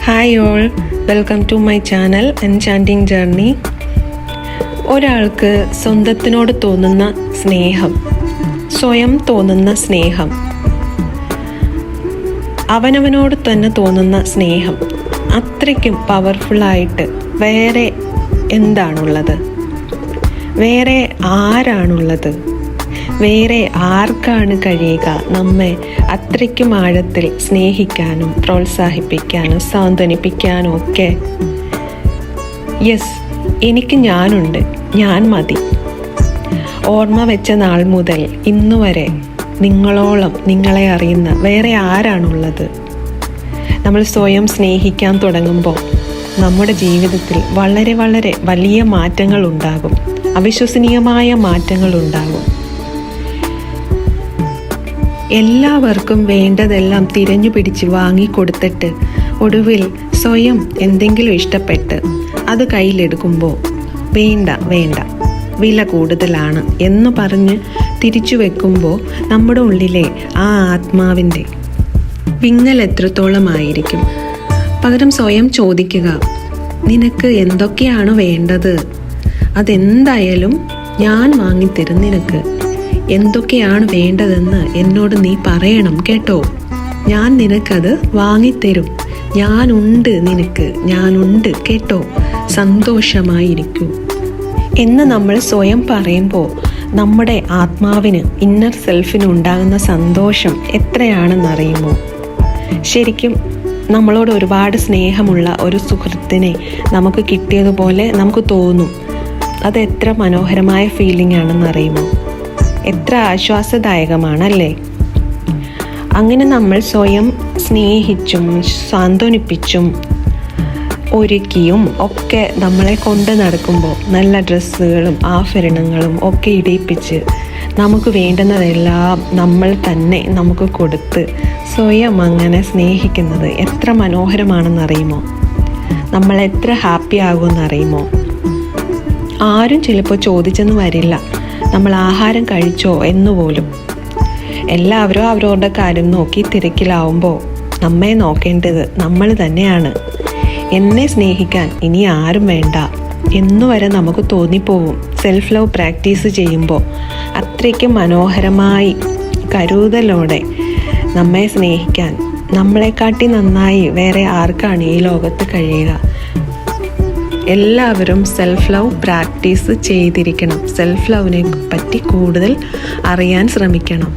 Hi all, welcome to my channel enchanting journey. ഒരാൾക്ക് സ്വന്തത്തിനോട് തോന്നുന്ന സ്നേഹം, സ്വയം തോന്നുന്ന സ്നേഹം, അവനവനോട് തന്നെ തോന്നുന്ന സ്നേഹം അത്രയ്ക്കും പവർഫുള്ളായിട്ട് വേറെ എന്താണുള്ളത്? വേറെ ആരാണുള്ളത്? വേറെ ആർക്കാണ് കഴിയുക നമ്മെ അത്രയ്ക്കും ആഴത്തിൽ സ്നേഹിക്കാനും പ്രോത്സാഹിപ്പിക്കാനും സാന്ത്വനിപ്പിക്കാനും ഒക്കെ? യെസ്, എനിക്ക് ഞാനുണ്ട്, ഞാൻ മതി. ഓർമ്മ വെച്ച നാൾ മുതൽ ഇന്നുവരെ നിങ്ങളോളം നിങ്ങളെ അറിയുന്ന വേറെ ആരാണുള്ളത്? നമ്മൾ സ്വയം സ്നേഹിക്കാൻ തുടങ്ങുമ്പോൾ നമ്മുടെ ജീവിതത്തിൽ വളരെ വളരെ വലിയ മാറ്റങ്ങൾ ഉണ്ടാകും, അവിശ്വസനീയമായ മാറ്റങ്ങൾ ഉണ്ടാകും. എല്ലാവർക്കും വേണ്ടതെല്ലാം തിരഞ്ഞു പിടിച്ച് വാങ്ങിക്കൊടുത്തിട്ട് ഒടുവിൽ സ്വയം എന്തെങ്കിലും ഇഷ്ടപ്പെട്ട് അത് കയ്യിലെടുക്കുമ്പോൾ വേണ്ട വേണ്ട, വില കൂടുതലാണ് എന്ന് പറഞ്ഞ് തിരിച്ചു വെക്കുമ്പോൾ നമ്മുടെ ഉള്ളിലെ ആ ആത്മാവിൻ്റെ വിങ്ങൽ എത്രത്തോളമായിരിക്കും? പകരം സ്വയം ചോദിക്കുക, നിനക്ക് എന്തൊക്കെയാണ് വേണ്ടത്? അതെന്തായാലും ഞാൻ വാങ്ങിത്തരും. നിനക്ക് എന്തൊക്കെയാണ് വേണ്ടതെന്ന് എന്നോട് നീ പറയണം കേട്ടോ. ഞാൻ നിനക്കത് വാങ്ങിത്തരും. ഞാനുണ്ട്, നിനക്ക് ഞാനുണ്ട് കേട്ടോ. സന്തോഷമായിരിക്കൂ എന്ന് നമ്മൾ സ്വയം പറയുമ്പോൾ നമ്മുടെ ആത്മാവിന്, ഇന്നർ സെൽഫിന് ഉണ്ടാകുന്ന സന്തോഷം എത്രയാണെന്നറിയുമോ? ശരിക്കും നമ്മളോട് ഒരുപാട് സ്നേഹമുള്ള ഒരു സുഹൃത്തിനെ നമുക്ക് കിട്ടിയതുപോലെ നമുക്ക് തോന്നും. അത് എത്ര മനോഹരമായ ഫീലിംഗ് ആണെന്നറിയുമോ? എത്ര ആശ്വാസദായകമാണല്ലേ? അങ്ങനെ നമ്മൾ സ്വയം സ്നേഹിച്ചും സാന്ത്വനിപ്പിച്ചും ഒരുക്കിയും ഒക്കെ നമ്മളെ കൊണ്ട് നടക്കുമ്പോൾ നല്ല ഡ്രസ്സുകളും ആഭരണങ്ങളും ഒക്കെ ഇടിയിപ്പിച്ച് നമുക്ക് വേണ്ടുന്നതെല്ലാം നമ്മൾ തന്നെ നമുക്ക് കൊടുത്ത് സ്വയം അങ്ങനെ സ്നേഹിക്കുന്നത് എത്ര മനോഹരമാണെന്നറിയുമോ? നമ്മൾ എത്ര ഹാപ്പി ആകുമെന്നറിയുമോ? ആരും ചിലപ്പോൾ ചോദിച്ചെന്ന് വരില്ല നമ്മൾ ആഹാരം കഴിച്ചോ എന്നുപോലും. എല്ലാവരും അവരവരുടെ കാര്യം നോക്കി തിരക്കിലാവുമ്പോൾ നമ്മെ നോക്കേണ്ടത് നമ്മൾ തന്നെയാണ്. എന്നെ സ്നേഹിക്കാൻ ഇനി ആരും വേണ്ട എന്നുവരെ നമുക്ക് തോന്നിപ്പോവും. സെൽഫ് ലവ് പ്രാക്ടീസ് ചെയ്യുമ്പോൾ അത്രയ്ക്കും മനോഹരമായി കരുതലോടെ നമ്മെ സ്നേഹിക്കാൻ നമ്മളെക്കാട്ടി നന്നായി വേറെ ആർക്കാണ് ഈ ലോകത്ത് കഴിയുക? എല്ലാവരും സെൽഫ് ലവ് പ്രാക്ടീസ് ചെയ്തിരിക്കണം. സെൽഫ് ലവിനെ പറ്റി കൂടുതൽ അറിയാൻ ശ്രമിക്കണം.